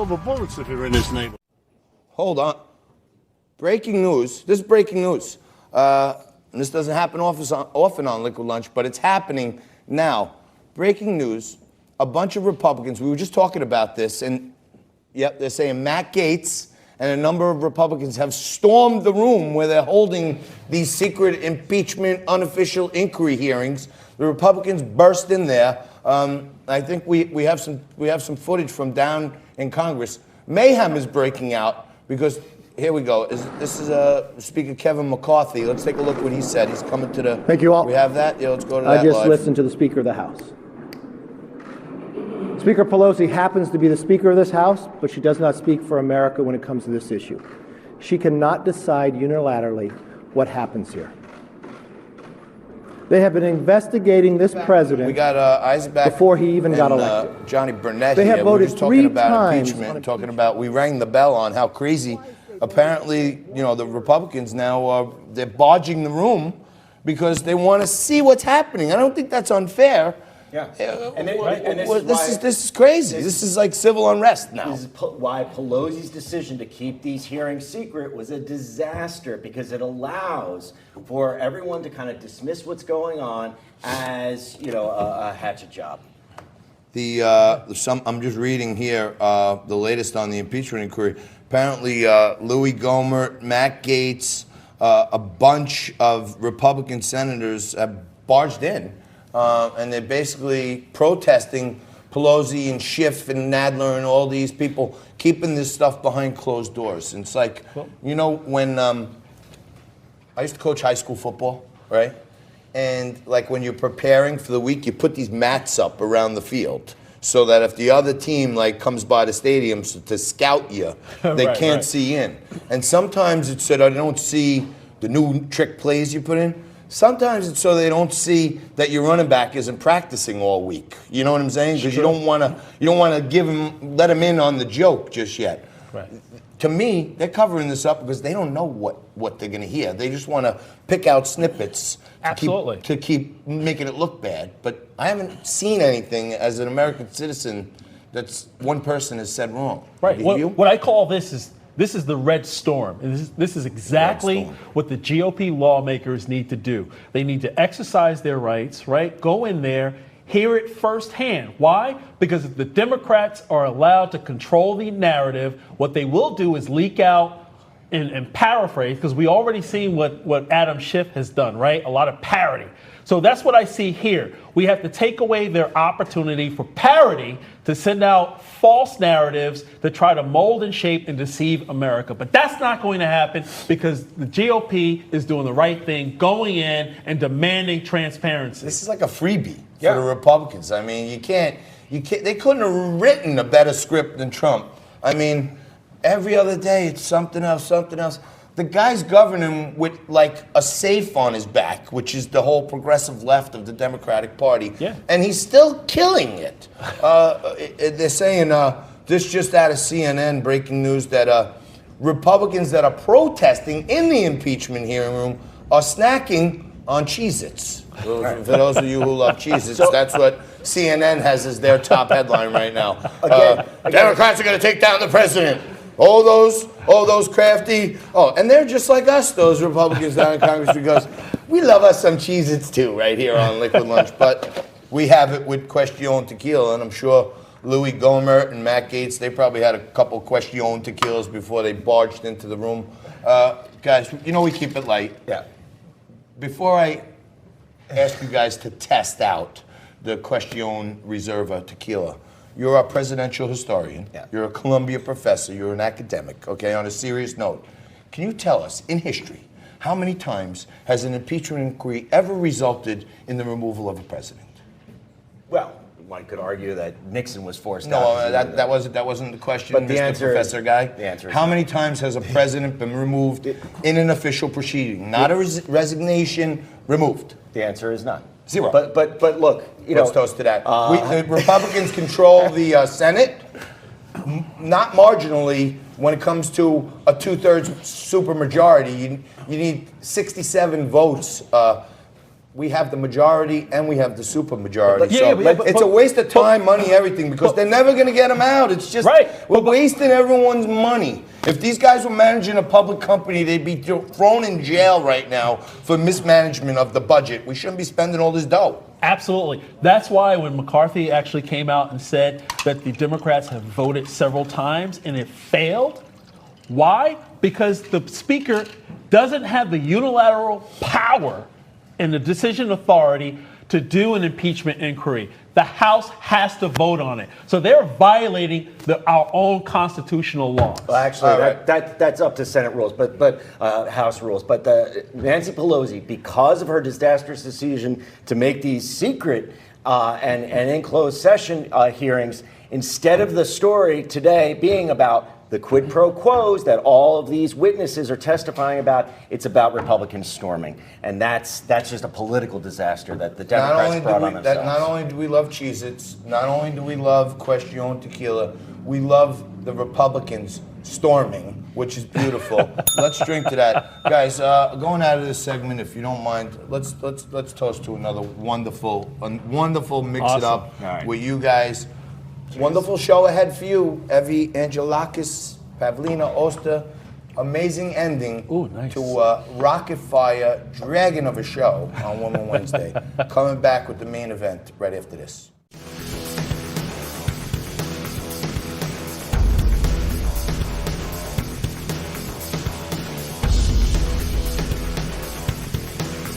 Over bullets if you're in this neighborhood. Hold on. Breaking news. This is breaking news. And this doesn't happen often on Liquid Lunch, but it's happening now. Breaking news. A bunch of Republicans, we were just talking about this, and yep, they're saying Matt Gaetz and a number of Republicans have stormed the room where they're holding these secret impeachment unofficial inquiry hearings. The Republicans burst in there. I think we have some footage from down in Congress. Mayhem is breaking out because here we go. This is Speaker Kevin McCarthy. Let's take a look at what he said. He's coming to the. Thank you all. We have that. Yeah, let's go to that. I just live. listened to the Speaker of the House. Speaker Pelosi happens to be the Speaker of this House, but she does not speak for America when it comes to this issue. She cannot decide unilaterally what happens here. They have been investigating this president. We got Eisenbach before he even got elected. Johnny Burnett. They here. have voted we were just talking about times impeachment, talking about we rang the bell on how crazy. Apparently, the Republicans now they're barging the room because they want to see what's happening. I don't think that's unfair. Yeah, this is crazy. This is like civil unrest now. This is why Pelosi's decision to keep these hearings secret was a disaster, because it allows for everyone to kind of dismiss what's going on as a hatchet job. I'm just reading here the latest on the impeachment inquiry. Apparently, Louis Gohmert, Matt Gaetz, a bunch of Republican senators have barged in. And they're basically protesting Pelosi and Schiff and Nadler and all these people keeping this stuff behind closed doors. And it's like, when I used to coach high school football, right? And like when you're preparing for the week, you put these mats up around the field so that if the other team comes by the stadium to scout you, they can't see in. And sometimes it said, I don't see the new trick plays you put in. Sometimes it's so they don't see that your running back isn't practicing all week. You know what I'm saying? Because you don't want to let him in on the joke just yet. Right. To me, they're covering this up because they don't know what they're going to hear. They just want to pick out snippets to keep making it look bad. But I haven't seen anything as an American citizen that's one person has said wrong. Right. What I call this is the red storm. And this is exactly what the GOP lawmakers need to do. They need to exercise their rights, right? Go in there, hear it firsthand. Why? Because if the Democrats are allowed to control the narrative, what they will do is leak out and paraphrase, because we already seen what Adam Schiff has done, right? A lot of parody. So that's what I see here. We have to take away their opportunity for parody to send out false narratives to try to mold and shape and deceive America. But that's not going to happen because the GOP is doing the right thing, going in and demanding transparency. This is like a freebie for the Republicans. I mean, they couldn't have written a better script than Trump. I mean, every other day it's something else, something else. The guy's governing with like a safe on his back, which is the whole progressive left of the Democratic Party. Yeah. And he's still killing it. They're saying, this just out of CNN, breaking news, that Republicans that are protesting in the impeachment hearing room are snacking on Cheez-Its. For those of you who love Cheez-Its, that's what CNN has as their top headline right now. Democrats are going to take down the president. All those crafty, and they're just like us, those Republicans down in Congress, because we love us some Cheez-Its too, right here on Liquid Lunch. But we have it with Question Tequila, and I'm sure Louis Gohmert and Matt Gaetz, they probably had a couple Question Tequilas before they barged into the room. Guys, we keep it light. Yeah. Before I ask you guys to test out the Question Reserva Tequila, you're a presidential historian. Yeah. You're a Columbia professor. You're an academic, okay, on a serious note. Can you tell us, in history, how many times has an impeachment inquiry ever resulted in the removal of a president? Well, one could argue that Nixon was forced out. No, that wasn't the question, but the Mr. answer Professor Guy. The answer is how many times has a president been removed in an official proceeding? Not a resignation, removed. The answer is none. Zero. But look, let's toast to that. The Republicans control the Senate, not marginally. When it comes to a 2/3 supermajority, you need 67 votes we have the majority and we have the supermajority. But- It's a waste of time, money, everything, because they're never going to get them out. It's just we're wasting everyone's money. If these guys were managing a public company, they'd be thrown in jail right now for mismanagement of the budget. We shouldn't be spending all this dough. Absolutely. That's why when McCarthy actually came out and said that the Democrats have voted several times and it failed, why? Because the Speaker doesn't have the unilateral power and the decision authority to do an impeachment inquiry. The House has to vote on it. So they're violating our own constitutional laws. Well, actually, that's up to Senate rules, but House rules. But Nancy Pelosi, because of her disastrous decision to make these secret and in closed session hearings, instead of the story today being about the quid pro quos that all of these witnesses are testifying about, it's about Republicans storming. And that's just a political disaster that the Democrats brought on themselves. Not only do we love Cheez-Its, not only do we love Question Tequila, we love the Republicans storming, which is beautiful. Let's drink to that. Guys, going out of this segment, if you don't mind, let's toast to another wonderful mix it up with you guys. Wonderful show ahead for you, Evie Angelakis, Pavlina Oster. Amazing ending to Rocket Fire Dragon of a show on Woman Wednesday. Coming back with the main event right after this.